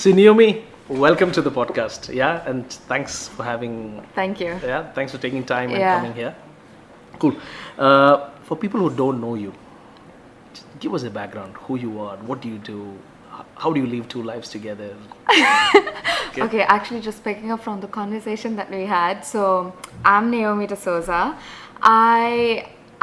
So Naomi, welcome to the podcast. Yeah, and thanks for having. Thank you. Yeah, thanks for taking time and Yeah. coming here. Cool. For people who don't know you, just give us a background. Who you are? What do you do? How do you live two lives together? Okay, actually, just picking up from the conversation that we had. So, I'm Naomi D'Souza.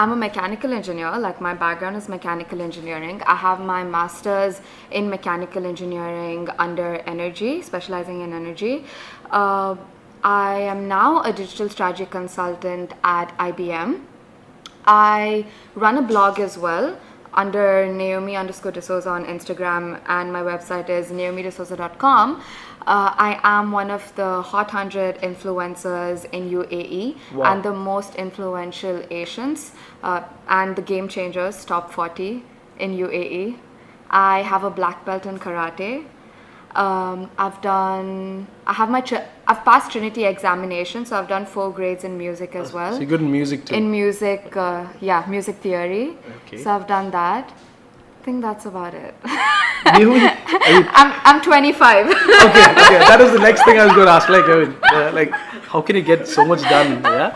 I'm a mechanical engineer. Like, my background is mechanical engineering. I have my master's in mechanical engineering under energy, specializing in energy. I am now a digital strategy consultant at IBM. I run a blog as well under Naomi_D'Souza on Instagram, and my website is naomidesouza.com. I am one of the Hot 100 influencers in UAE. Wow. And the most influential Asians and the Game Changers top 40 in UAE. I have a black belt in karate. I've passed Trinity examination, so I've done 4 grades in music as well. So you're good in music too. In music, music theory. Okay. So I've done that. I think that's about it. Naomi, I'm 25. okay. That is the next thing I was going to ask. Like, how can you get so much done? Yeah.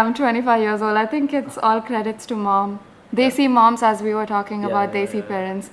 I'm 25 years old. I think it's all credits to mom. They see moms, as we were talking about. They see parents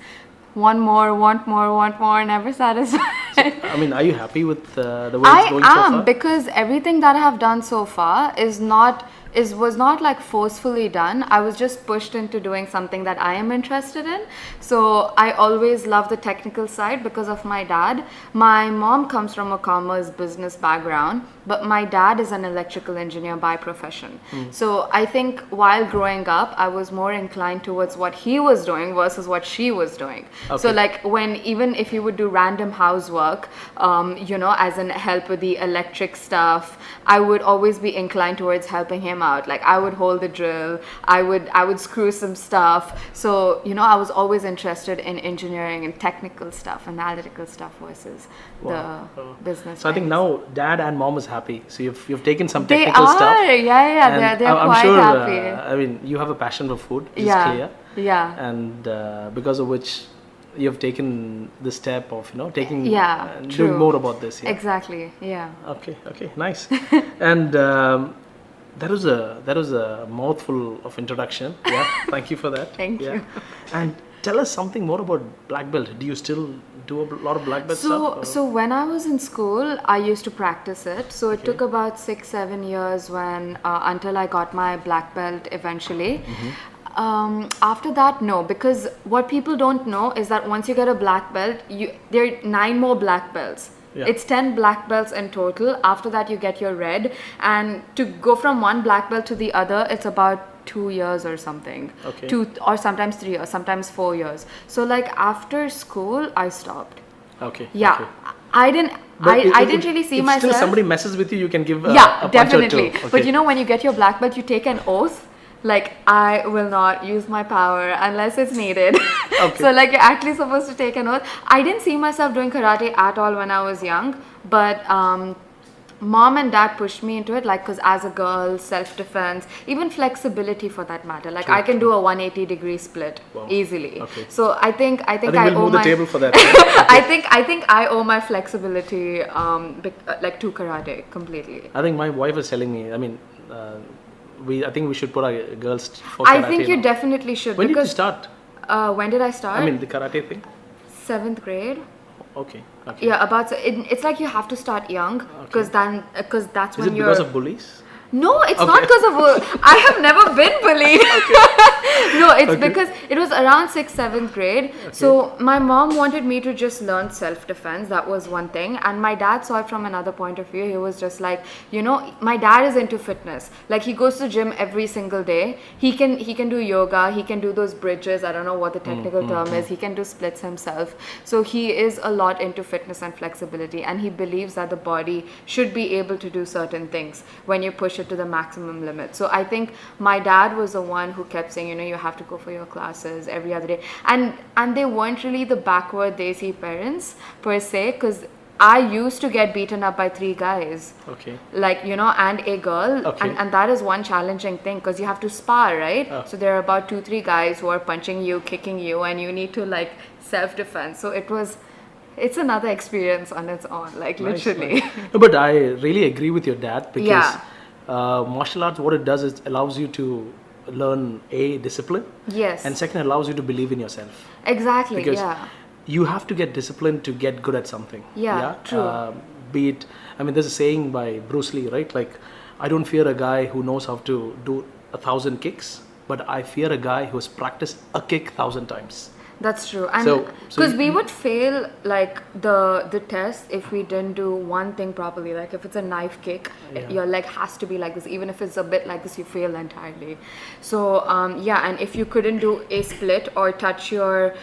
want more, never satisfied. I mean, are you happy with the way it's going so far? I am, because everything that I have done so far was not like forcefully done. I was just pushed into doing something that I am interested in. So I always love the technical side because of my dad. My mom comes from a commerce business background, but my dad is an electrical engineer by profession. So I think while growing up, I was more inclined towards what he was doing versus what she was doing. Okay. So like even if you would do random housework, as in help with the electric stuff, I would always be inclined towards helping him out. Like, I would hold the drill, I would screw some stuff. So, I was always interested in engineering and technical stuff, analytical stuff versus the business. So I think things. now dad and mom is happy. So you've taken some They technical are, stuff. yeah, they're I'm quite sure, happy. I mean, you have a passion for food, which is Yeah, clear. yeah. And because of which you've taken the step of, doing true. more about this. Yeah. Exactly, yeah. Okay, nice. And that was a mouthful of introduction. Yeah, thank you for that. Thank you. And tell us something more about black belt. Do you still do a lot of black belt stuff? or- So when I was in school, I used to practice it. So it took about 6-7 years until I got my black belt eventually. After that, no, because what people don't know is that once you get a black belt, there are 9 more black belts. Yeah. It's 10 black belts in total. After that, you get your red, and to go from one black belt to the other, it's about 2 years or something. Okay. 2 or sometimes 3 years, sometimes 4 years. So like after school, I stopped. Okay. Yeah, okay. I didn't. But I didn't really see if myself. still somebody messes with you, you can give a punch definitely. or two. But Okay. when you get your black belt, you take an oath. Like, I will not use my power unless it's needed. Okay. So like, you're actually supposed to take an oath. I didn't see myself doing karate at all when I was young, but mom and dad pushed me into it, like, because as a girl, self-defense, even flexibility for that matter, like I can do a 180-degree split easily. Okay. So I think I think I we'll owe move my the table for that. Okay. I think I owe my flexibility like to karate completely. I think my wife is telling me. I mean, I think we should put our girls for karate. I think you now. definitely should. When did you because start? when did I start? I mean, the karate thing. 7th grade. Okay. Yeah, it's like you have to start young because that's Is when it you're. because of bullies? No, it's not because of. I have never been bullied. No, it's because it was around 6th, 7th grade. So my mom wanted me to just learn self-defense. That was one thing. And my dad saw it from another point of view. He was just like, my dad is into fitness. Like, he goes to gym every single day. He can do yoga. He can do those bridges. I don't know what the technical term is. He can do splits himself. So he is a lot into fitness and flexibility. And he believes that the body should be able to do certain things when you push it to the maximum limit. So I think my dad was the one who kept saying, you have to go for your classes every other day, and they weren't really the backward desi parents per se, because I used to get beaten up by 3 guys. Okay. Like, and a girl. Okay. And that is one challenging thing because you have to spar, right? So there are about 2-3 guys who are punching you, kicking you, and you need to like self-defense. So it was it's another experience on its own, like Nice, literally. nice. No, but I really agree with your dad because Yeah. martial arts, what it does is allows you to learn discipline, Yes. and second allows you to believe in yourself. Exactly. Because Yeah. you have to get disciplined to get good at something. Yeah, true. Be it, I mean, there's a saying by Bruce Lee, right? Like, I don't fear a guy who knows how to do 1,000 kicks, but I fear a guy who has practiced a kick 1,000 times. That's true, and So because we you- would fail like the test if we didn't do one thing properly. Like if it's a knife kick, Yeah. your leg has to be like this. Even if it's a bit like this, you fail entirely. So yeah, and if you couldn't do a split or touch your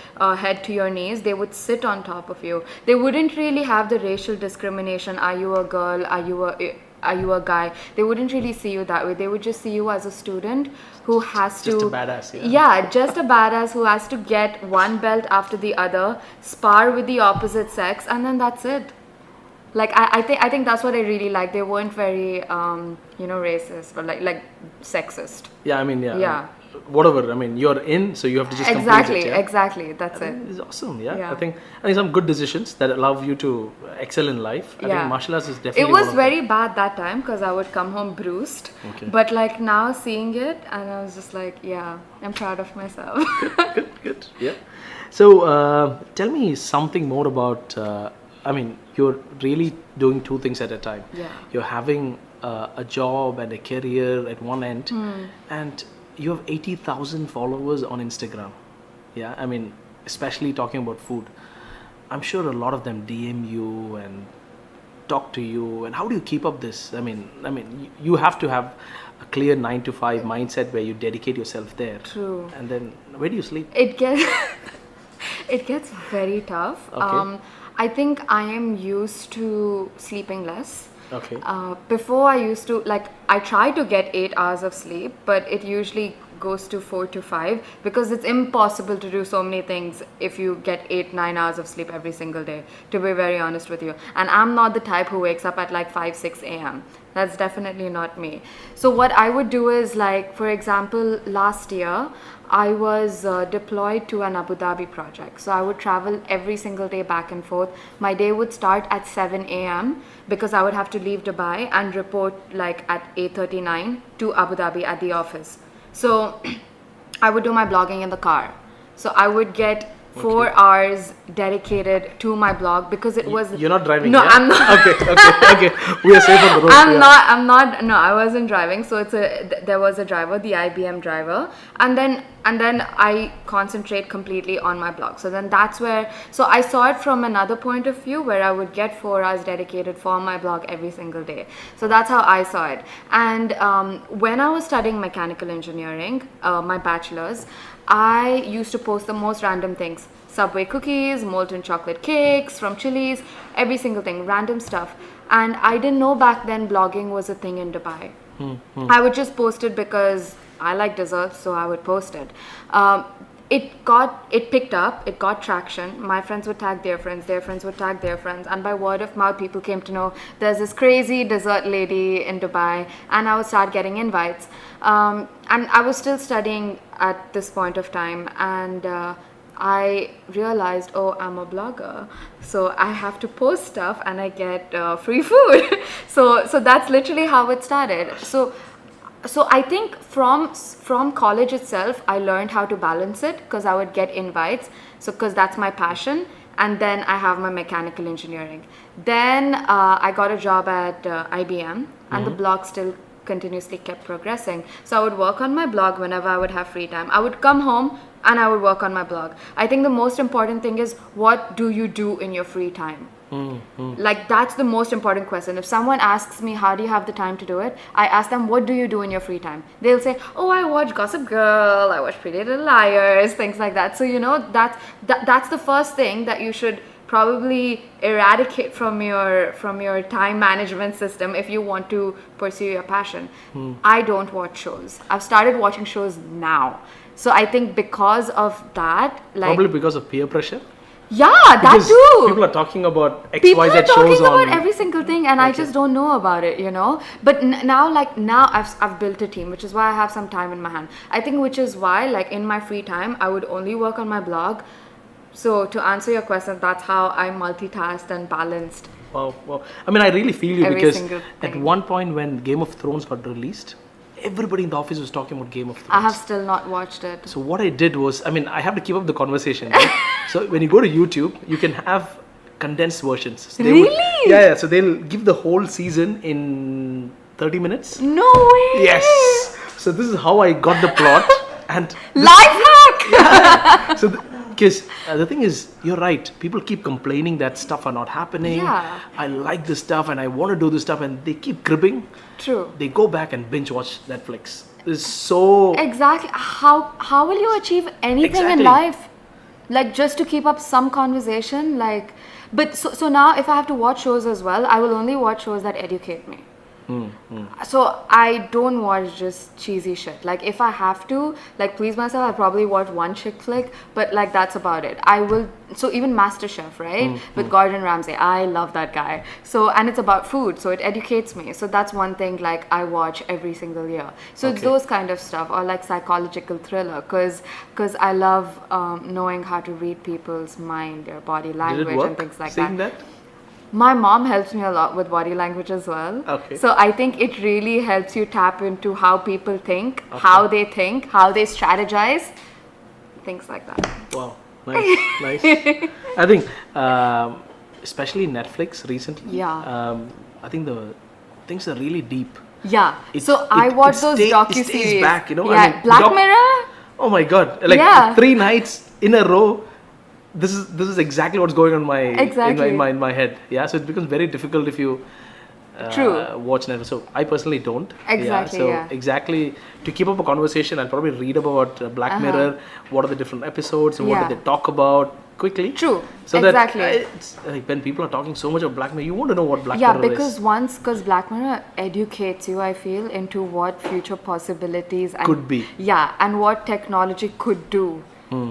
head to your knees, they would sit on top of you. They wouldn't really have the racial discrimination. Are you a girl? Are you a guy? They wouldn't really see you that way. They would just see you as a student who has Just to a badass, yeah. yeah, just a badass who has to get one belt after the other, spar with the opposite sex, and then that's it. Like I think that's what I really like. They weren't very racist or like sexist. Yeah, I mean, Yeah. whatever. I mean, you're in, so you have to just Exactly, complete it. Yeah? exactly. That's it. It's awesome. Yeah. Yeah. I think some good decisions that allow you to excel in life. I Yeah. think martial arts is definitely. It was one of them. very bad that time because I would come home bruised. Okay. But like now seeing it, and I was just like, yeah, I'm proud of myself. Good. Yeah. So tell me something more about. I mean, you're really doing two things at a time. Yeah. You're having a job and a career at one end, and you have 80,000 followers on Instagram. Yeah. I mean, especially talking about food. I'm sure a lot of them DM you and talk to you. And how do you keep up this? I mean, you have to have a clear 9 to 5 mindset where you dedicate yourself there. True. And then where do you sleep? It gets it gets very tough. Okay. I think I am used to sleeping less. Okay. Before I used to I try to get 8 hours of sleep, but it usually goes to 4 to 5 because it's impossible to do so many things if you get 8-9 hours of sleep every single day, to be very honest with you. And I'm not the type who wakes up at like 5-6 a.m. That's definitely not me. So what I would do is, like, for example, last year I was deployed to an Abu Dhabi project. So I would travel every single day back and forth. My day would start at 7 a.m. because I would have to leave Dubai and report like at 8:39 to Abu Dhabi at the office. So I would do my blogging in the car. So I would get 4 hours dedicated to my blog because it was. You're not driving. No, yeah? I'm not. Okay. We are safe on the road. I'm yeah. not. No, I wasn't driving. So there was a driver, the IBM driver, and then I concentrate completely on my blog. So then that's where. So I saw it from another point of view where I would get 4 hours dedicated for my blog every single day. So that's how I saw it. And when I was studying mechanical engineering, my bachelor's, I used to post the most random things. Subway cookies, molten chocolate cakes from Chili's, every single thing, random stuff. And I didn't know back then blogging was a thing in Dubai. I would just post it because I like desserts, so I would post it. It picked up, it got traction. My friends would tag their friends would tag their friends, and by word of mouth, people came to know there's this crazy dessert lady in Dubai, and I would start getting invites. And I was still studying at this point of time, and I realized, oh, I'm a blogger, so I have to post stuff, and I get free food. So that's literally how it started. So I think from college itself, I learned how to balance it because I would get invites. So because that's my passion, and then I have my mechanical engineering. Then I got a job at IBM, and the blog still continuously kept progressing. So I would work on my blog whenever I would have free time. I would come home and I would work on my blog. I think the most important thing is, what do you do in your free time? Like, that's the most important question. If someone asks me, how do you have the time to do it? I ask them, what do you do in your free time? They'll say, oh, I watch Gossip Girl, I watch Pretty Little Liars, things like that. So, that's the first thing that you should probably eradicate from your time management system if you want to pursue your passion. I don't watch shows. I've started watching shows now. So I think because of that, Probably because of peer pressure. Yeah, that Because too. people are talking about XYZ People are talking shows about on. every single thing, and I just don't know about it, But now I've built a team, which is why I have some time in my hand. I think which is why, like, in my free time, I would only work on my blog So to answer your question, that's how I multitasked and balanced. Wow, wow. I mean, I really feel you Every because single at thing. one point when Game of Thrones got released, everybody in the office was talking about Game of Thrones. I have still not watched it. So what I did was, I mean, I have to keep up the conversation. Right? So when you go to YouTube, you can have condensed versions. So they would- Really? yeah. So they'll give the whole season in 30 minutes. No way! Yes. So this is how I got the plot. And Life hack! so because the thing is, you're right. People keep complaining that stuff are not happening. Yeah. I like this stuff and I want to do this stuff, and they keep cribbing. True. They go back and binge watch Netflix. It's so Exactly. How will you achieve anything in Exactly. life? Like just to keep up some conversation, like. But so now, if I have to watch shows as well, I will only watch shows that educate me. So I don't watch just cheesy shit. Like if I have to, like please myself, I'll probably watch one chick flick, but like that's about it. I will. So even MasterChef, right, with Gordon Ramsay, I love that guy. So and it's about food, so it educates me. So that's one thing like I watch every single year. So it's Okay. those kind of stuff, or like psychological thriller, because I love knowing how to read people's mind, their body did language, it work? and things like Seeing that. that? My mom helps me a lot with body language as well. Okay. So I think it really helps you tap into how people think, how they strategize, things like that. Wow, nice, nice. I think, especially Netflix recently. Yeah. I think the things are really deep. Yeah. It- So I it- watch it those stay- it docu-series. stays back, you know? I Yeah. mean, Black Mirror? Oh my God! Like Yeah. 3 nights in a row. This is exactly what's going on Exactly. in my head. Yeah. So it becomes very difficult if you. True. Watch Netflix. So I personally don't. Exactly, So yeah. exactly to keep up a conversation, I'll probably read about Black Mirror. What are the different episodes and what Yeah. do they talk about quickly? True. So Exactly. that it's like when people are talking so much about Black Mirror, you want to know what Black Yeah, Mirror because is. because Black Mirror educates you, I feel, into what future possibilities and Could be. Yeah, and what technology could do.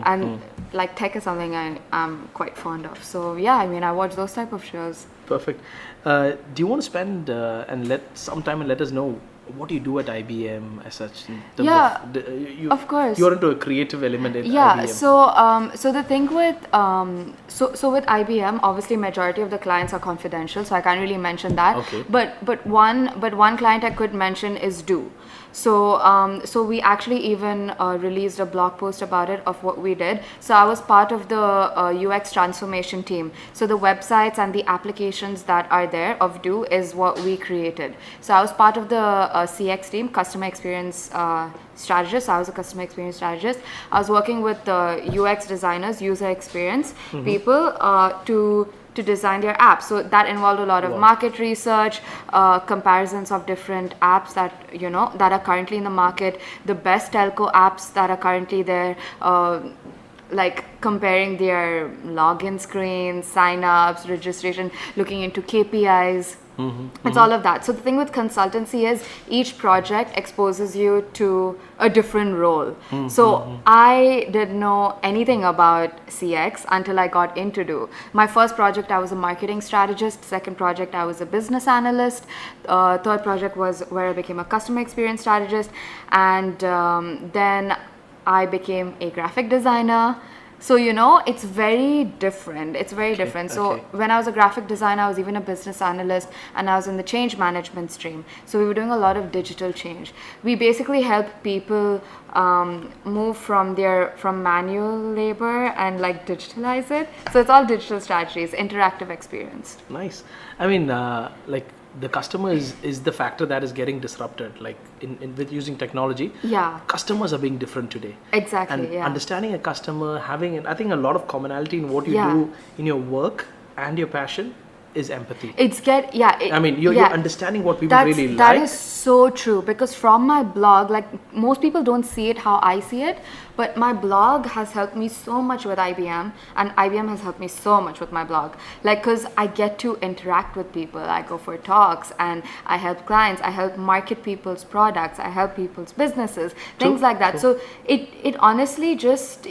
And like tech is something I am quite fond of. So yeah, I mean, I watch those type of shows. Perfect. Do you want to spend and let some time and let us know what you do at IBM as such? In terms Yeah, you, of course. You're into a creative element in Yeah, IBM. so the thing with with IBM, obviously majority of the clients are confidential, so I can't really mention that. Okay. But one client I could mention is Do. So we actually even released a blog post about it of what we did. So I was part of the UX transformation team. So the websites and the applications that are there of Do is what we created. So I was part of the CX team, customer experience strategist. I was a customer experience strategist. I was working with the UX designers, user experience people to design their apps. So that involved a lot of market research, comparisons of different apps that that are currently in the market, the best telco apps that are currently there, like comparing their login screens, sign-ups, registration, looking into KPIs. It's all of that. So the thing with consultancy is each project exposes you to a different role. So I didn't know anything about CX until I got into Do. My first project, I was a marketing strategist. Second project, I was a business analyst. Third project was where I became a customer experience strategist. And then I became a graphic designer. So, it's very different. It's very different. So, when I was a graphic designer, I was even a business analyst and I was in the change management stream. So, we were doing a lot of digital change. We basically help people move from manual labor and like digitalize it. So, it's all digital strategies, interactive experience. Nice. I mean, like the customer is the factor that is getting disrupted. Like in with using technology, Yeah. customers are being different today. Exactly, And yeah. understanding a customer, having I think a lot of commonality in what you Yeah. do in your work and your passion is empathy. I I mean, you're understanding what people really like. That is so true, because from my blog, like most people don't see it how I see it, but my blog has helped me so much with IBM, and IBM has helped me so much with my blog. Like, because I get to interact with people. I go for talks and I help clients, I help market people's products, I help people's businesses, things like that. So it honestly just,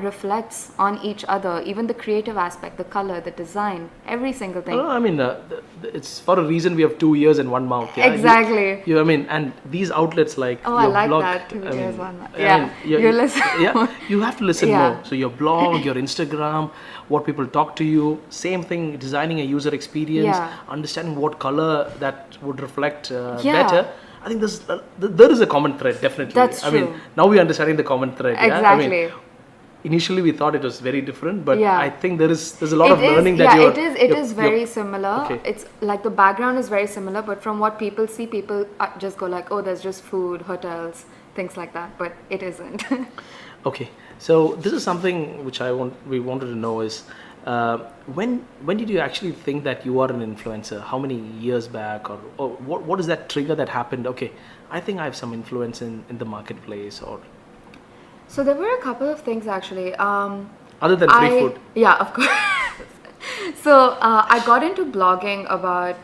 reflects on each other, even the creative aspect, the color, the design, every single thing. something. I mean, it's for a reason we have 2 ears and one mouth. Yeah? Exactly. I mean, and these outlets like Oh, your I like blog. that. 2 years, 1 month. I Yeah, mean, you listen. Yeah, you have to listen Yeah. more. So your blog, your Instagram, what people talk to you, same thing. Designing a user experience, Yeah. understanding what color that would reflect Yeah. better. I think there is a common thread, definitely. That's I mean, true. now we're understanding the common thread. Yeah? Exactly. I mean, initially we thought it was very different, but Yeah. I think there's a lot of learning that yeah, you're. it is very similar. Okay. It's like the background is very similar, but from what people see, people just go like, oh, there's just food, hotels, things like that, but it isn't. Okay, so this is something which we wanted to know is when did you actually think that you are an influencer? How many years back, or what is that trigger that happened? Okay, I think I have some influence in the marketplace, or So there were a couple of things actually. other than free food. Yeah, of course. So I got into blogging about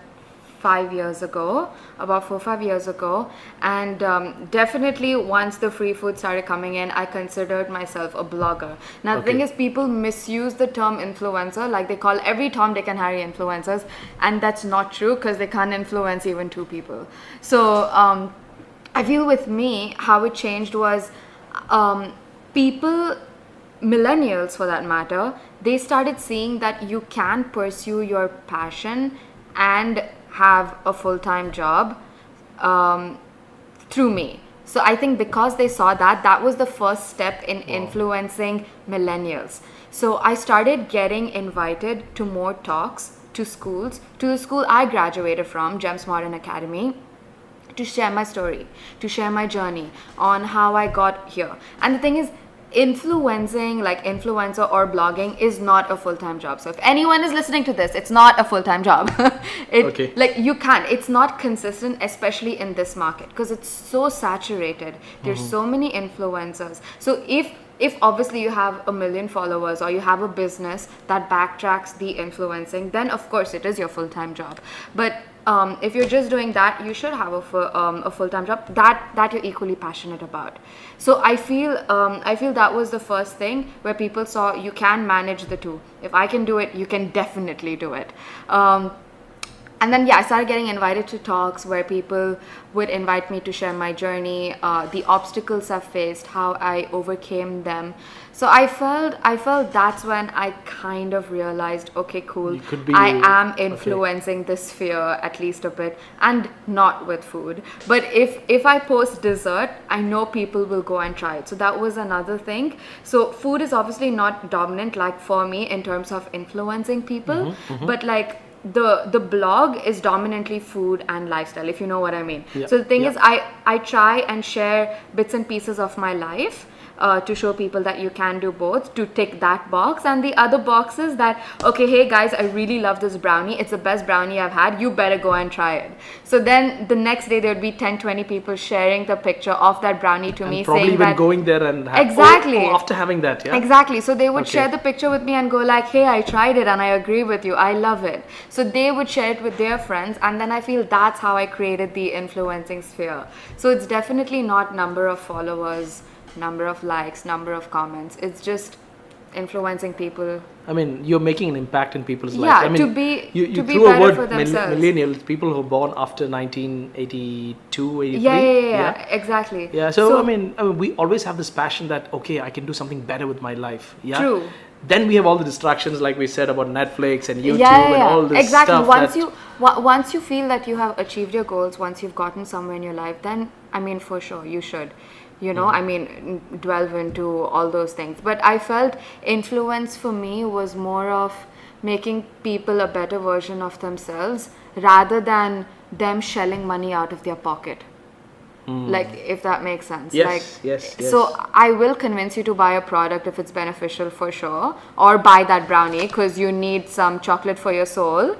5 years ago, about 4 or 5 years ago, and definitely once the free food started coming in, I considered myself a blogger. Now the thing is, people misuse the term influencer, like they call every Tom, Dick and Harry influencers, and that's not true because they can't influence even 2 people. So I feel with me, how it changed was people, millennials for that matter, they started seeing that you can pursue your passion and have a full-time job through me. So I think because they saw that, that was the first step in influencing millennials. So I started getting invited to more talks, to schools, to the school I graduated from, Gems Modern Academy, to share my story, to share my journey on how I got here. And the thing is, influencing, like influencer or blogging, is not a full-time job. So if anyone is listening to this, it's not a full-time job. Okay. Like you can't, it's not consistent, especially in this market, because it's so saturated. There's so many influencers. So if obviously you have 1 million followers or you have a business that backtracks the influencing, then of course it is your full-time job. But if you're just doing that, you should have a full-time job that you're equally passionate about. So I feel that was the first thing where people saw you can manage the two. If I can do it, you can definitely do it. And then I started getting invited to talks where people would invite me to share my journey, the obstacles I've faced, how I overcame them. So I felt that's when I kind of realized, okay, cool, I am influencing the sphere at least a bit, and not with food. But if I post dessert, I know people will go and try it. So that was another thing. So food is obviously not dominant like for me in terms of influencing people, but like the blog is dominantly food and lifestyle, if you know what I mean. So the thing is, I try and share bits and pieces of my life to show people that you can do both, to tick that box. And the other box is that, okay, hey guys, I really love this brownie, it's the best brownie I've had, you better go and try it. So then the next day there would be 10-20 people sharing the picture of that brownie to me, probably saying even that going there and exactly after having that, exactly. So they would share the picture with me and go like, hey, I tried it and I agree with you, I love it. So they would share it with their friends, and then I feel that's how I created the influencing sphere. So it's definitely not number of followers, number of likes, number of comments. It's just influencing people. I mean, you're making an impact in people's lives. I mean, to be threw a better word for themselves. millennials, people who were born after 1982, 83. Yeah, exactly. Yeah, so I mean, we always have this passion that, okay, I can do something better with my life. Yeah. True. Then we have all the distractions, like we said, about Netflix and YouTube and all this exactly. stuff. Once you feel that you have achieved your goals, once you've gotten somewhere in your life, then I mean, for sure, you should. I mean, delve into all those things. But I felt influence for me was more of making people a better version of themselves rather than them shelling money out of their pocket. Like, if that makes sense. Yes. So I will convince you to buy a product if it's beneficial, for sure, or buy that brownie because you need some chocolate for your soul.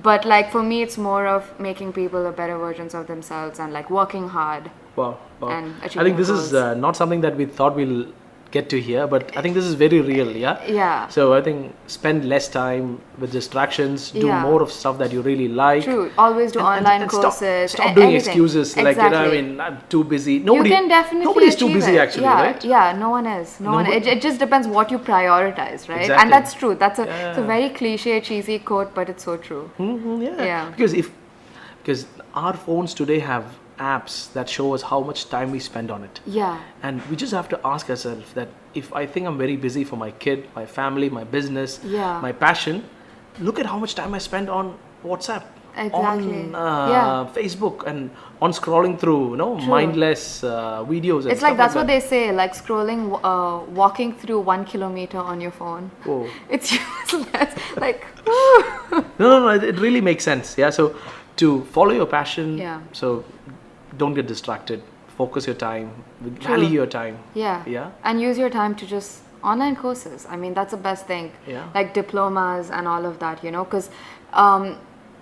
But like for me, it's more of making people a better versions of themselves and like working hard. Wow. And I think this goals. is not something that we thought we'll get to hear, but I think this is very real, yeah? Yeah. So I think spend less time with distractions, do Yeah. more of stuff that you really like. True. Always do online courses. Stop doing anything. excuses like, Exactly. I'm too busy. Nobody, You can definitely nobody's too achieve busy it. actually, Yeah, right? yeah, no one is. No one. It just depends what you prioritize, right? Exactly. And that's true. It's a Yeah. very cliche, cheesy quote, but it's so true. Yeah. Yeah. Because our phones today have apps that show us how much time we spend on it. Yeah. And we just have to ask ourselves that if I think I'm very busy for my kid, my family, my business, Yeah. my passion, look at how much time I spend on WhatsApp, Exactly. on Facebook, and on scrolling through, mindless videos. And It's like stuff that's what that. they say, like scrolling, walking through 1 kilometer on your phone. Oh. It's useless. Like, No, it really makes sense. Yeah, so to follow your passion, Yeah. so don't get distracted. Focus your time, value your time. yeah. Yeah. And use your time to just online courses. I mean, that's the best thing. Yeah. Like diplomas and all of that, because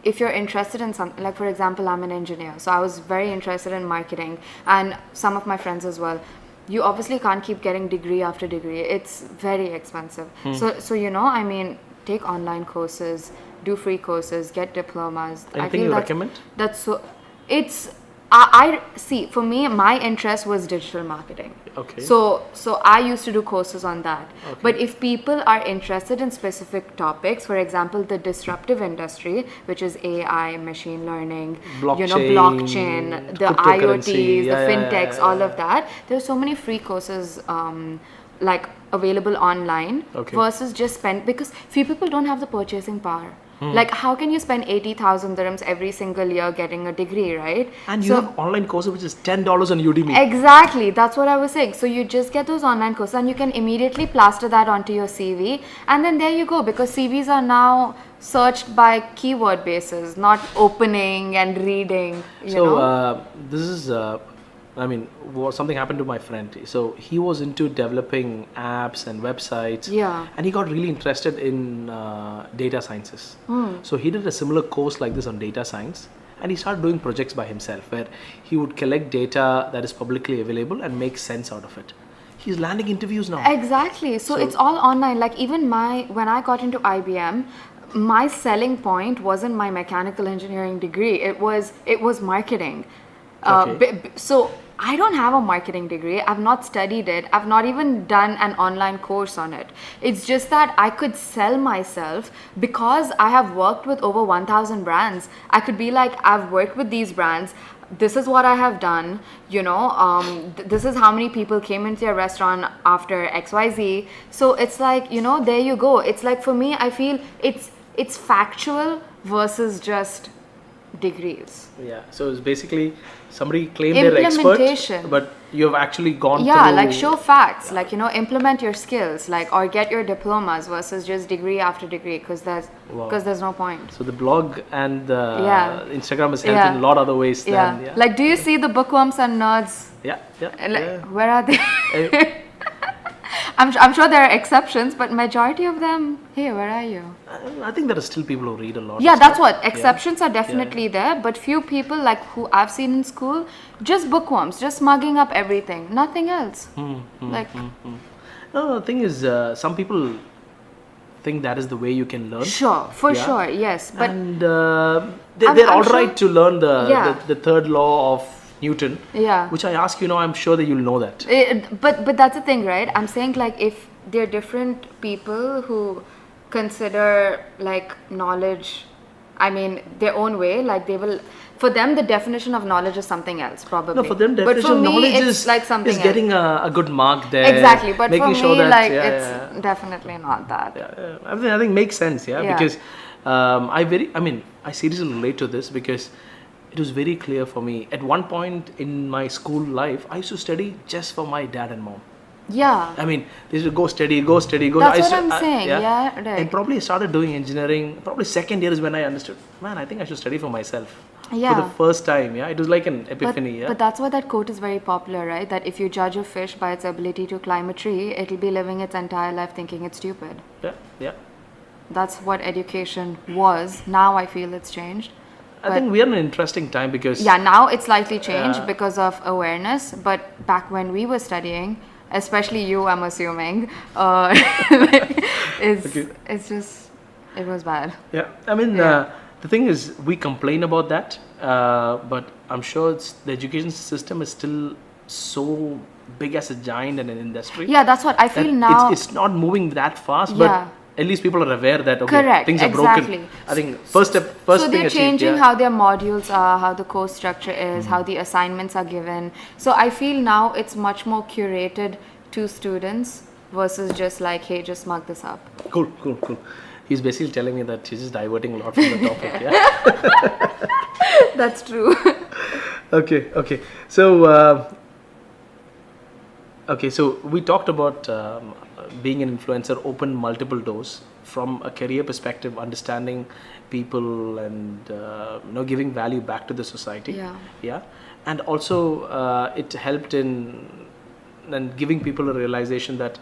if you're interested in something, like for example, I'm an engineer, so I was very interested in marketing, and some of my friends as well. You obviously can't keep getting degree after degree. It's very expensive. So I mean, take online courses, do free courses, get diplomas. Anything you recommend? That's so. It's I see. For me, my interest was digital marketing. Okay. So I used to do courses on that. Okay. But if people are interested in specific topics, for example, the disruptive industry, which is AI, machine learning, blockchain, the cryptocurrency, IoTs, the fintechs, all of that, there's so many free courses like available online versus just spend, because few people don't have the purchasing power. Like, how can you spend 80,000 dirhams every single year getting a degree, right? And you have online courses which is $10 on Udemy. Exactly, that's what I was saying. So you just get those online courses and you can immediately plaster that onto your CV, and then there you go, because CVs are now searched by keyword basis, not opening and reading. This is something happened to my friend. So he was into developing apps and websites. Yeah. And he got really interested in data sciences. So he did a similar course like this on data science, and he started doing projects by himself where he would collect data that is publicly available and make sense out of it. He's landing interviews now. Exactly. So it's all online. Like even when I got into IBM, my selling point wasn't my mechanical engineering degree. It was marketing. So I don't have a marketing degree. I've not studied it. I've not even done an online course on it. It's just that I could sell myself because I have worked with over 1,000 brands. I could be like, I've worked with these brands. This is what I have done. This is how many people came into your restaurant after XYZ. So it's like, there you go. It's like, for me, I feel it's factual versus just degrees. Yeah, so it's basically somebody claimed they're expert, but you have actually gone through. Like show facts, like implement your skills, like, or get your diplomas versus just degree after degree, because there's no point. So the blog and the Instagram has helped in a lot of other ways. Like, do you see the bookworms and nerds? Where are they? I'm sure there are exceptions, but majority of them, hey, where are you? I think there are still people who read a lot. Yeah, that's what. Exceptions are definitely there, but few people, like who I've seen in school, just bookworms, just mugging up everything, nothing else. No, the thing is, some people think that is the way you can learn. Sure, sure, yes. But and they're all right to learn the third law of Newton, which I ask I'm sure that you'll know that. But that's the thing, right? I'm saying, like, if there are different people who consider like knowledge, I mean, their own way, like they will. For them, the definition of knowledge is something else, probably. No, for them, definition of knowledge is like something is getting a good mark there. Exactly, but making for sure me, that, it's definitely not that. I think makes sense, because I seriously relate to this, because it was very clear for me. At one point in my school life, I used to study just for my dad and mom. Yeah. I mean, they used to go study. That's what I'm saying. Right. And probably I started doing engineering. Probably second year is when I understood, man, I think I should study for myself. Yeah. For the first time, it was like an epiphany. But that's why that quote is very popular, right? That if you judge a fish by its ability to climb a tree, it'll be living its entire life thinking it's stupid. Yeah. That's what education was. Now I feel it's changed. I think we are in an interesting time because... Yeah, now it's slightly changed because of awareness. But back when we were studying, especially you, I'm assuming, it was bad. Yeah, I mean, the thing is, we complain about that, but I'm sure the education system is still so big as a giant in an industry. Yeah, that's what I feel that now. It's not moving that fast, Yeah. but at least people are aware that Correct, things are exactly. broken. I think first So thing they're achieved, changing yeah. how their modules are, how the course structure is, how the assignments are given. So I feel now it's much more curated to students versus just like, hey, just mark this up. Cool. He's basically telling me that he's just diverting a lot from the topic. Yeah. That's true. Okay. So, so we talked about being an influencer opened multiple doors from a career perspective, understanding people and giving value back to the society. Yeah, and also it helped in giving people a realization that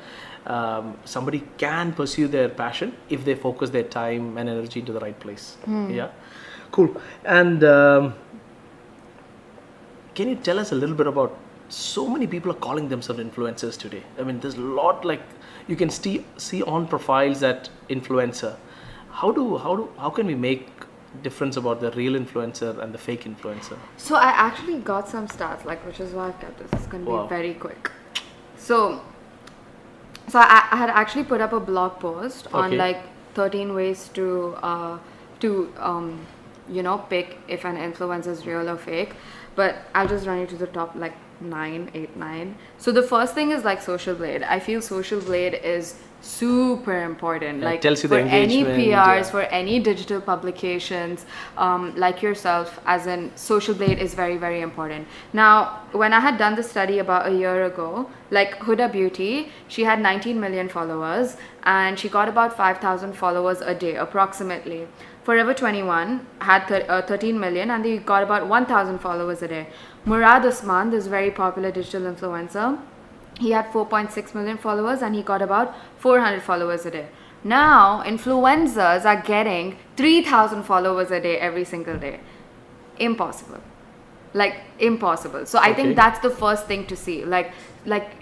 somebody can pursue their passion if they focus their time and energy into the right place. Yeah, cool. And can you tell us a little bit about, so many people are calling themselves influencers today. I mean, there's a lot, like you can see on profiles that influencer. How can we make difference about the real influencer and the fake influencer? So I actually got some stats, like, which is why I kept this. It's going to be very quick. So I had actually put up a blog post on like 13 ways to pick if an influencer is real or fake. But I'll just run you to the top, like 9. So the first thing is like Social Blade. I feel Social Blade is super important. Like tells you for the any engagement, PRs, for any digital publications, like yourself, as in Social Blade is very, very important. Now, when I had done the study about a year ago, like Huda Beauty, she had 19 million followers and she got about 5,000 followers a day approximately. Forever 21 had 13 million and they got about 1,000 followers a day. Murad Usman, this very popular digital influencer, he had 4.6 million followers and he got about 400 followers a day. Now, influencers are getting 3,000 followers a day every single day. Impossible. Like, impossible. So I think that's the first thing to see. Like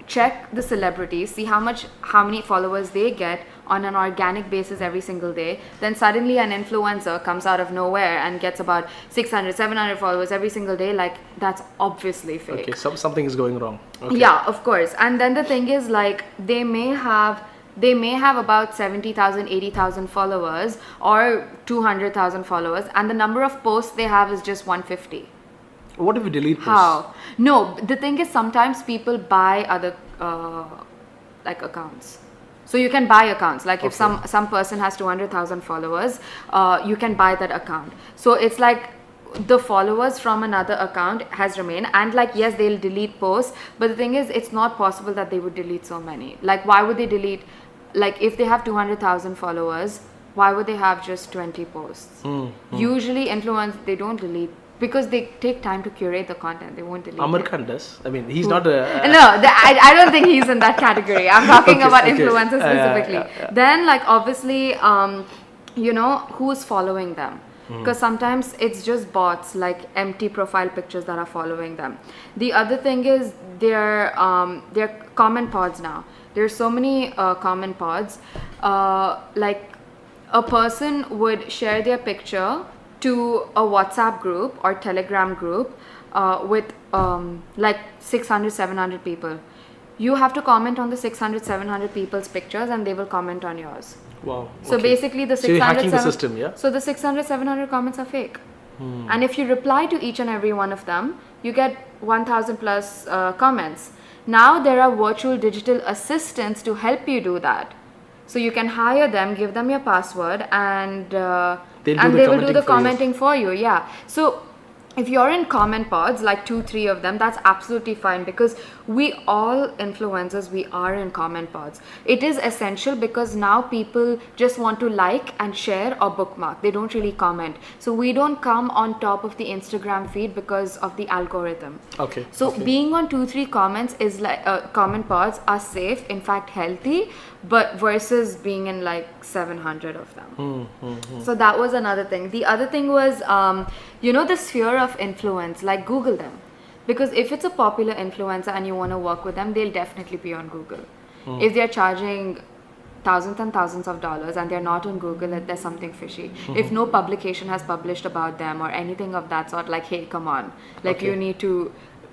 check the celebrities, see how many followers they get on an organic basis every single day. Then suddenly an influencer comes out of nowhere and gets about 600, 700 followers every single day. Like, that's obviously fake. Okay, something is going wrong. Okay. Yeah, of course. And then the thing is, like, they may have about 70,000, 80,000 followers or 200,000 followers, and the number of posts they have is just 150. What if we delete posts? How? No, the thing is, sometimes people buy other like accounts. So you can buy accounts. Like if some person has 200,000 followers, you can buy that account. So it's like the followers from another account has remained, and like, yes, they'll delete posts, but the thing is, it's not possible that they would delete so many. Like, why would they delete? Like, if they have 200,000 followers, why would they have just 20 posts? Usually they don't delete because they take time to curate the content. They won't delete Amar it. Khan does. I mean, he's not a... No, I don't think he's in that category. I'm talking about influencers specifically. Then, like, obviously, who's following them? Because sometimes it's just bots, like empty profile pictures that are following them. The other thing is they're comment pods now. There's so many comment pods. Like, a person would share their picture to a WhatsApp group or Telegram group with like 600, 700 people. You have to comment on the 600, 700 people's pictures and they will comment on yours. Wow. So basically the 600, so you're hacking the system, yeah? So the 600, 700 comments are fake. And if you reply to each and every one of them, you get 1,000 plus comments. Now there are virtual digital assistants to help you do that. So you can hire them, give them your password, and they will do the commenting for you. Yeah. So if you're in comment pods, like 2-3 of them, that's absolutely fine, because we all influencers, we are in comment pods. It is essential because now people just want to like and share or bookmark. They don't really comment. So we don't come on top of the Instagram feed because of the algorithm. Okay. So being on 2-3 comments is like comment pods are safe, in fact healthy, but versus being in like 700 of them. So that was another thing. The other thing was, the sphere of influence, like Google them. Because if it's a popular influencer and you want to work with them, they'll definitely be on Google. If they're charging thousands and thousands of dollars and they're not on Google, there's something fishy. If no publication has published about them or anything of that sort, like, hey, come on, like, you need to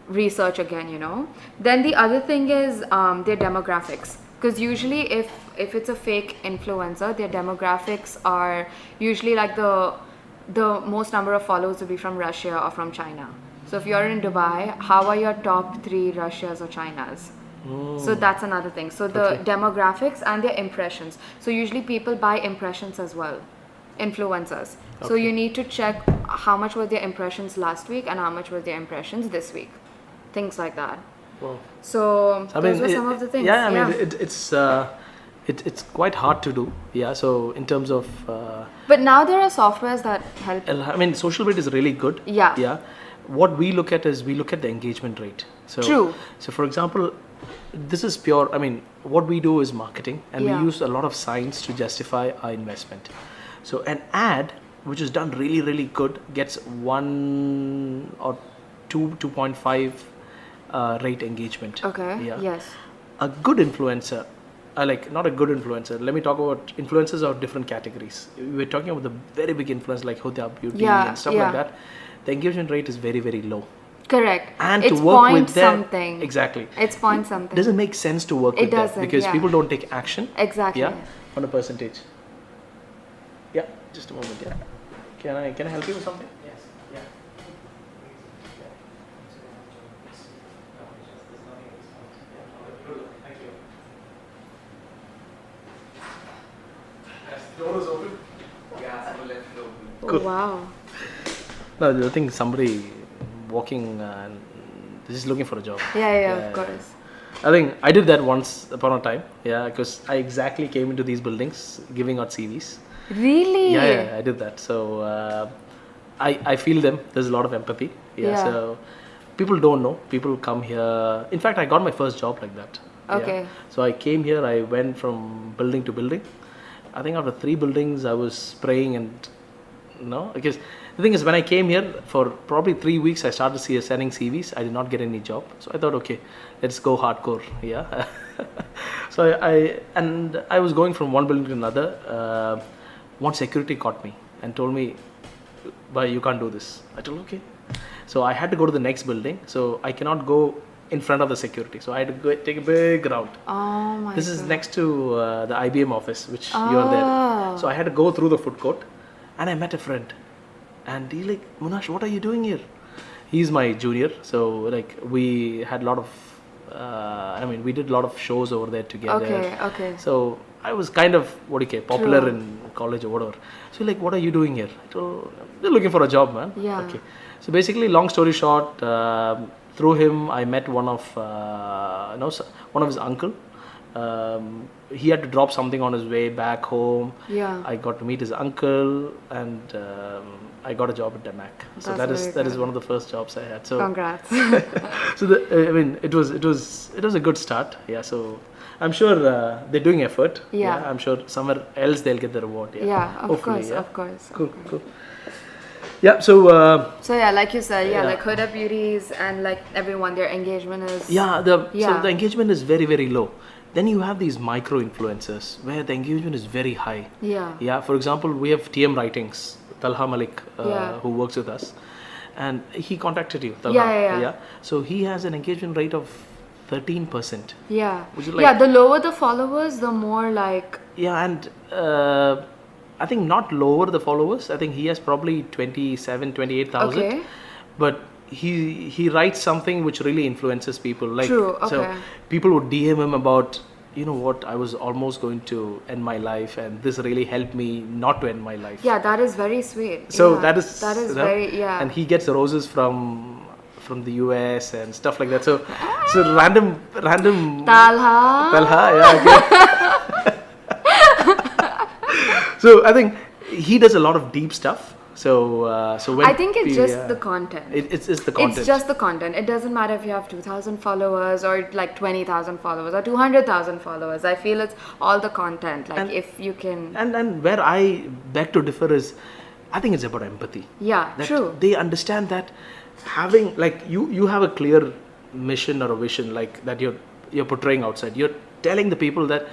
research again, you know. Then the other thing is their demographics, because usually if it's a fake influencer, their demographics are usually like the most number of followers will be from Russia or from China. So if you're in Dubai, how are your top 3 Russias or Chinas? So that's another thing. So the demographics and their impressions. So usually people buy impressions as well, influencers. So you need to check how much were their impressions last week and how much were their impressions this week. Things like that. Wow. So those were some of the things. Yeah, I mean, it's quite hard to do. Yeah, so in terms of... but now there are softwares that help. I mean, social media is really good. Yeah. Yeah. What we look at is we look at the engagement rate. So, True. So for example, this is pure, I mean, what we do is marketing, and we use a lot of science to justify our investment. So an ad which is done really, really good gets 1 or 2.5 rate engagement. Okay. Yeah. Yes. A good influencer, not a good influencer. Let me talk about influencers of different categories. We're talking about the very big influencers like Huda Beauty and stuff like that. The engagement rate is very, very low. Correct. And it's to work with them, something. Exactly. It's point something. It doesn't make sense to work with them because people don't take action. Exactly. Yeah, on a percentage. Yeah, just a moment. Yeah. Can I help you with something? Yes. Yeah. Thank you. Yes, the door is open. Yeah, it's left open. Oh, wow. No, I think somebody walking and just looking for a job. Yeah, of course. I think I did that once upon a time. Yeah, because I exactly came into these buildings giving out CVs. Really? Yeah, I did that. So I feel them. There's a lot of empathy. Yeah. So people don't know. People come here. In fact, I got my first job like that. Okay. Yeah. So I came here. I went from building to building. I think after 3 buildings, I was spraying and because the thing is, when I came here for probably 3 weeks, I started sending CVs. I did not get any job, so I thought, okay, let's go hardcore. Yeah. So I was going from one building to another. One security caught me and told me, "But you can't do this." I told, okay. So I had to go to the next building. So I cannot go in front of the security. So I had to go take a big route. Oh my! This is next to the IBM office, which you are there. So I had to go through the food court. And I met a friend, and he's like, "Munash, what are you doing here?" He's my junior, so we had a lot of, we did a lot of shows over there together. Okay. So I was kind of popular in college or whatever. So what are you doing here? I told, they're looking for a job, man. Yeah. Okay. So basically, long story short, through him, I met one of his uncle. He had to drop something on his way back home. Yeah. I got to meet his uncle, and I got a job at Demac. So that is one of the first jobs I had. So congrats. So it was a good start. Yeah. So I'm sure they're doing effort. Yeah. I'm sure somewhere else they'll get the reward. Yeah. Yeah. Of course. Cool. Yeah. So like you said, like Huda Beauties and like everyone, their engagement is so the engagement is very, very low. Then you have these micro influencers where the engagement is very high. Yeah. Yeah. For example, we have TM Writings, Talha Malik, who works with us, and he contacted you. Talha. Yeah. So he has an engagement rate of 13%. Yeah. The lower the followers, the more like. Yeah, and I think not lower the followers. I think he has probably 28,000. Okay. But he writes something which really influences people. True. Okay. So people would DM him about, I was almost going to end my life, and this really helped me not to end my life. Yeah, that is very sweet. So that is very And he gets roses from the US and stuff like that. So random Talha, yeah. Okay. So I think he does a lot of deep stuff. So when I think it's just the content. It's the content. It's just the content. It doesn't matter if you have 2,000 followers or like 20,000 followers or 200,000 followers. I feel it's all the content. If you can. And where I beg to differ is, I think it's about empathy. Yeah, that true. They understand that having like you have a clear mission or a vision like that you're portraying outside. You're telling the people that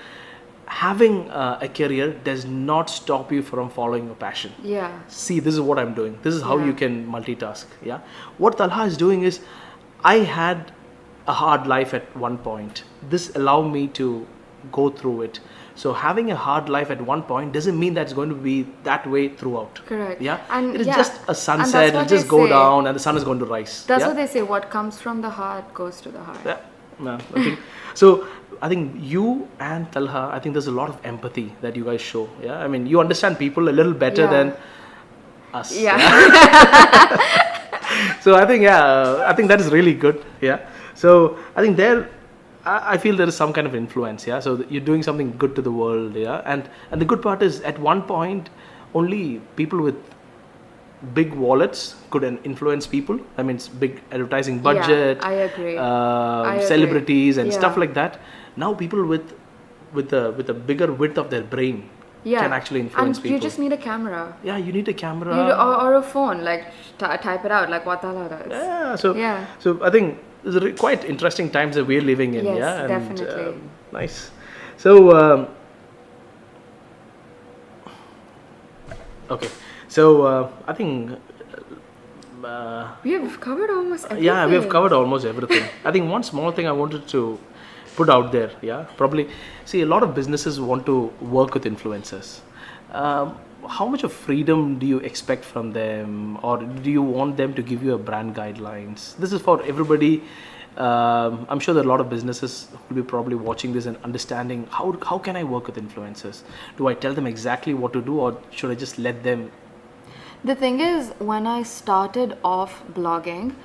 having a career does not stop you from following your passion. Yeah. See, this is what I'm doing. This is how Yeah. you can multitask. Yeah. What Talha is doing is, I had a hard life at one point. This allowed me to go through it. So having a hard life at one point doesn't mean that it's going to be that way throughout. Correct. Yeah. And it is yeah. just a And sunset. that's It'll what just they go say. down, and the sun is going to rise. That's yeah? what they say. What comes from the heart goes to the heart. Yeah, no, I think so. I think you and Talha, I think there's a lot of empathy that you guys show. Yeah, I mean, you understand people a little better Yeah. than us. Yeah. So I think I think that is really good. Yeah. So I think I feel there is some kind of influence. Yeah. So you're doing something good to the world. Yeah. And the good part is, at one point, only people with big wallets could influence people. I mean, it's big advertising budget. I agree. I agree. Celebrities and Yeah. stuff like that. Now people with a bigger width of their brain Yeah. can actually influence and people. you just need a camera. Yeah, you need a camera. Or a phone, like type it out, like what Tala does. Yeah, so Yeah. so I think it's quite interesting times that we're living in. Yes, yeah, and, definitely. Nice. So okay, so I think We have covered almost everything. yeah, we have covered almost everything. I think one small thing I wanted to put out there. Yeah, probably see, a lot of businesses want to work with influencers. How much of freedom do you expect from them, or do you want them to give you a brand guidelines? This is for everybody. I'm sure that a lot of businesses will be probably watching this and understanding how can I work with influencers? Do I tell them exactly what to do, or should I just let them? The thing is, when I started off blogging,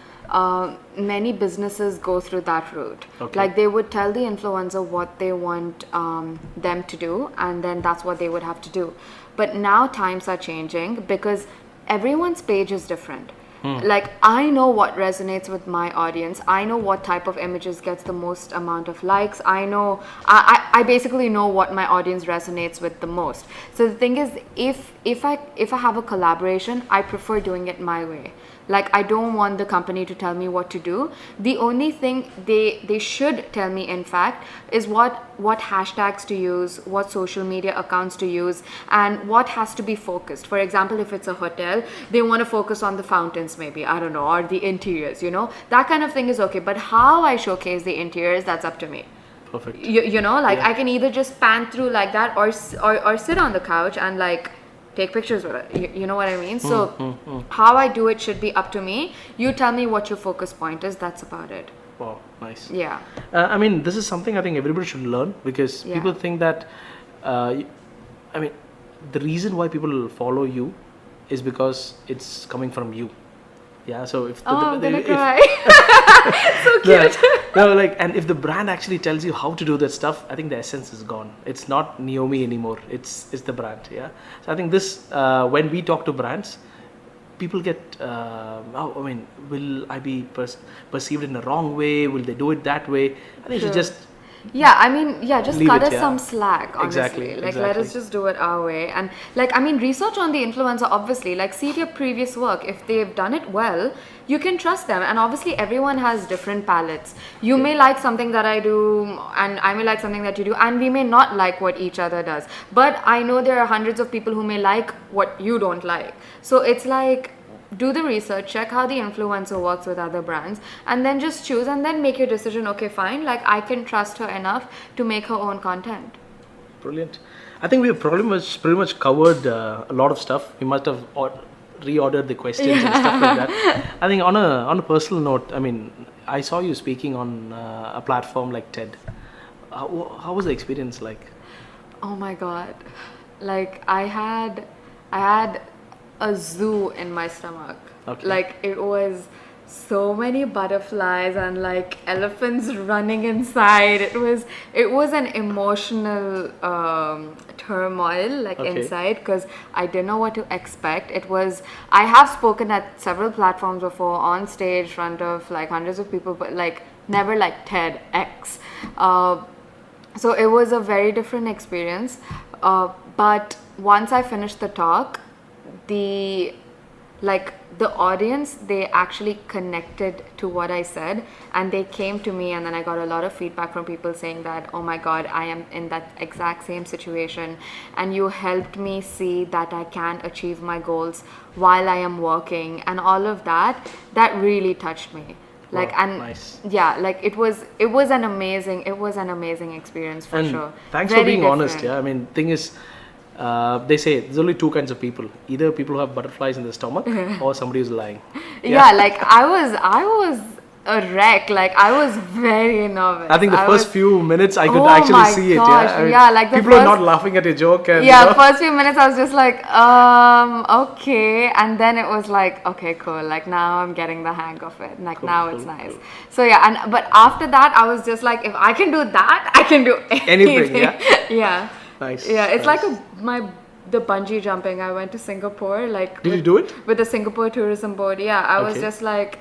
many businesses go through that route. Okay. Like, they would tell the influencer what they want them to do, and then that's what they would have to do. But now times are changing because everyone's page is different. Like, I know what resonates with my audience. I know what type of images gets the most amount of likes. I basically know what my audience resonates with the most. So the thing is, if I have a collaboration, I prefer doing it my way. Like, I don't want the company to tell me what to do. The only thing they should tell me, in fact, is what hashtags to use, what social media accounts to use, and what has to be focused. For example, if it's a hotel, they want to focus on the fountains, maybe, I don't know, or the interiors, that kind of thing is okay. But how I showcase the interiors, that's up to me. Perfect. You know, like, Yeah. I can either just pan through like that, or sit on the couch and like take pictures with it. You know what I mean? So how I do it should be up to me. You tell me what your focus point is. That's about it. Wow, nice. Yeah. I mean, this is something I think everybody should learn, because Yeah. people think that, I mean, the reason why people follow you is because it's coming from you. Yeah, so if I'm gonna if- cry. So cute. no, like, and if the brand actually tells you how to do that stuff, I think the essence is gone. It's not Naomi anymore. It's the brand. Yeah. So I think this when we talk to brands, people get I mean, will I be perceived in a wrong way? Will they do it that way? I think Sure. it's just Yeah, I mean, yeah, just Leave cut it, us yeah. some slack, honestly. Exactly, Like, let us exactly. just do it our way. And, like, I mean, research on the influencer, obviously. Like, see their previous work. If they've done it well, you can trust them. And obviously, everyone has different palettes. You may like something that I do, and I may like something that you do, and we may not like what each other does. But I know there are hundreds of people who may like what you don't like. So it's like, do the research, check how the influencer works with other brands, and then just choose and then make your decision. Okay, fine, like, I can trust her enough to make her own content. brilliant. I think we've pretty much covered a lot of stuff. We must have reordered the questions and stuff like that. I think on a personal note, I mean, I saw you speaking on a platform like TED. How was the experience like? Oh my god, like, I had a zoo in my stomach. Okay. Like, it was so many butterflies and like elephants running inside. It was an emotional turmoil, like, Okay. inside, because I didn't know what to expect. I have spoken at several platforms before, on stage, front of like hundreds of people, but like never like TEDx. So it was a very different experience. But once I finished the talk, the like the audience, they actually connected to what I said, and they came to me, and then I got a lot of feedback from people saying that, oh my god, I am in that exact same situation, and you helped me see that I can achieve my goals while I am working, and all of that really touched me. Like, Wow, and nice. yeah, like it was an amazing experience for And sure. thanks Very for being honest. different. Yeah, I mean, thing is, they say there's only two kinds of people: either people who have butterflies in their stomach, or somebody who's lying. Yeah, like I was a wreck. Like I was very nervous. I think the I first was- few minutes I could Oh actually my see it. gosh, Yeah, I mean, yeah, like the people are not first- laughing at your joke. And, Yeah, you know, first few minutes I was just like, okay, and then it was like, okay, cool. Like now I'm getting the hang of it. Like Cool, now cool, it's nice. cool. So yeah, and but after that I was just like, if I can do that, I can do anything. yeah? Yeah. Nice. Yeah, it's nice. like the bungee jumping. I went to Singapore, like Did you do it? with the Singapore Tourism Board. Yeah, I was Okay. just like,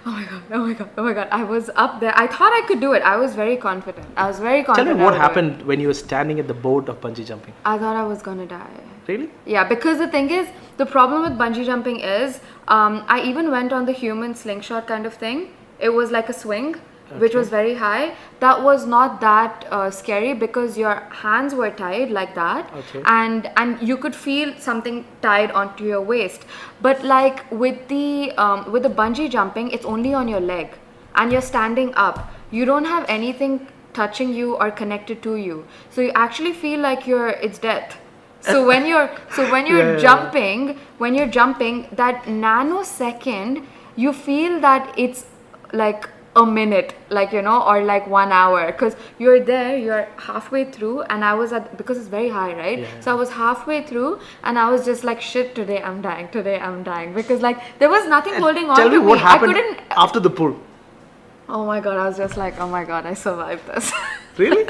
oh my god, oh my god, oh my god. I was up there. I thought I could do it. I was very confident. Tell me I would what do it. happened when you were standing at the board of bungee jumping. I thought I was gonna die. Really? Yeah, because the thing is, the problem with bungee jumping is, I even went on the human slingshot kind of thing. It was like a swing, which Okay. was very high. That was not that scary because your hands were tied like that, Okay. and you could feel something tied onto your waist. But like with the bungee jumping, it's only on your leg, and you're standing up. You don't have anything touching you or connected to you, so you actually feel like it's death. So when you're Yeah. when you're jumping, that nanosecond, you feel that it's like a minute, like, you know, or like 1 hour, because you're halfway through, and I was because it's very high, right? Yeah. So I was halfway through, and I was just like, shit, today I'm dying, because like there was nothing holding on Tell to me what I happened couldn't. after the pull. Oh my god, I was just like, oh my god, I survived this. Really?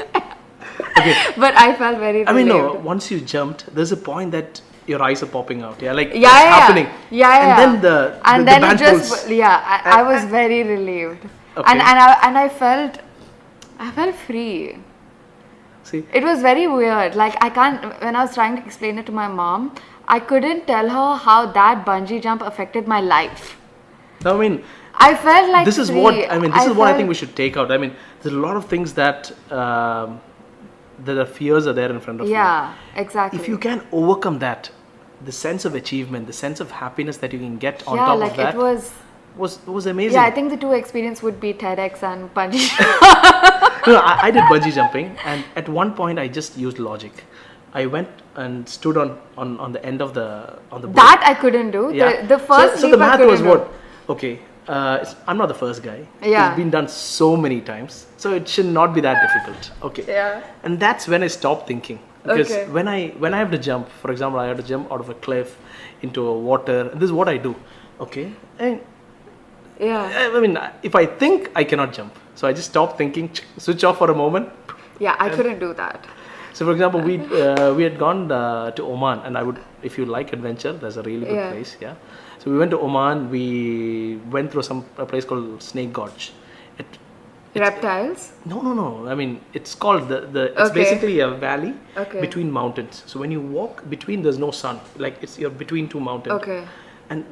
Okay. But I felt very I mean, no. relieved. Once you jumped, there's a point that your eyes are popping out. Yeah, like Yeah, it's yeah, happening. yeah, And yeah. then the band just pulls. yeah, I was very relieved, Okay. and I felt free. See, It was very weird. Like I can't. When I was trying to explain it to my mom, I couldn't tell her how that bungee jump affected my life. I mean, I felt like this is free. what I mean. This is what I think felt- we should take out. I mean, there's a lot of things that the fears are there in front of you. Yeah, exactly. If you can overcome that, the sense of achievement, the sense of happiness that you can get on yeah, top like of that it was. was amazing. Yeah, I think the two experience would be TEDx and bungee. No, I did bungee jumping, and at one point I just used logic. I went and stood on the end of the board. That I couldn't do. Yeah. The first so leap the I math couldn't was do. what? Okay, I'm not the first guy. Yeah. It's been done so many times, so it should not be that difficult. Okay. Yeah. And that's when I stopped thinking, because Okay. when I have to jump, for example, I have to jump out of a cliff into a water. And this is what I do. Okay. And Yeah. I mean, if I think, I cannot jump, so I just stop thinking, switch off for a moment. Yeah, I couldn't do that. So, for example, we had gone to Oman, and I would, if you like adventure, there's a really good Yeah. place. Yeah. So we went to Oman. We went through a place called Snake Gorge. Reptiles. No. I mean, it's called it's Okay. basically a valley Okay. between mountains. So when you walk between, there's no sun. Like you're between two mountains. Okay. And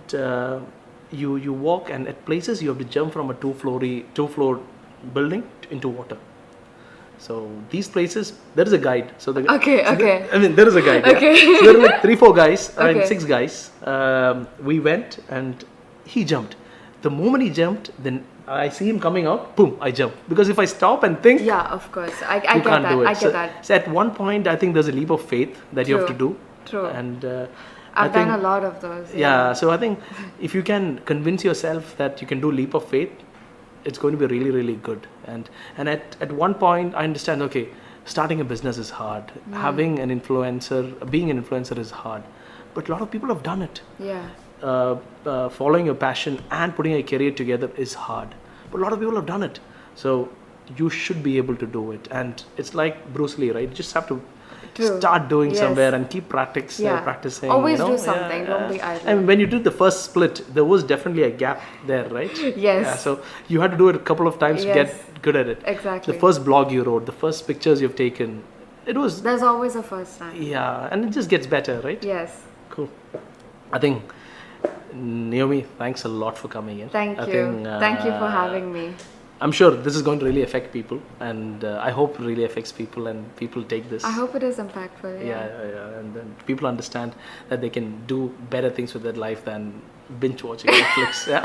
you walk, and at places you have to jump from a two-floor building into water. So these places, there is a guide. So the Okay, so okay. I mean, there is a guide. Okay. Yeah. So there were like 3-4 guys, and Okay. 6 guys. We went, and he jumped. The moment he jumped, then I see him coming out. Boom! I jump, because if I stop and think, Yeah, of course. I you get can't that. do it. I get that. So at one point, I think there's a leap of faith that you have to True. do. True. And I've I think, done a lot of those. yeah. So I think if you can convince yourself that you can do leap of faith, it's going to be really, really good. And at one point, I understand. Okay, starting a business is hard. Being an influencer is hard. But a lot of people have done it. Yeah. Following your passion and putting a career together is hard, but a lot of people have done it. So you should be able to do it. And it's like Bruce Lee, right? You just have to True. start doing Yes. somewhere and keep practicing. Always you know? do something. Don't be idle. I mean, when you did the first split, there was definitely a gap there, right? Yes. Yeah, so you had to do it a couple of times to Yes. get good at it. Exactly. The first blog you wrote, the first pictures you've taken, it was, There's always a first time. yeah, and it just gets better, right? Yes. Cool. I think Naomi, thanks a lot for coming in. Thank I you. think, Thank you for having me. I'm sure this is going to really affect people, and I hope it really affects people and people take this. I hope it is impactful. Yeah, and then people understand that they can do better things with their life than binge watching Netflix. Yeah,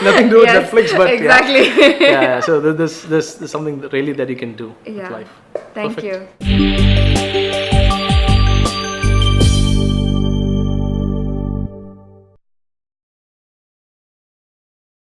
nothing to do with Yes, Netflix, but exactly. yeah. So this is something that really that you can do with Yeah. life. Thank Perfect. you.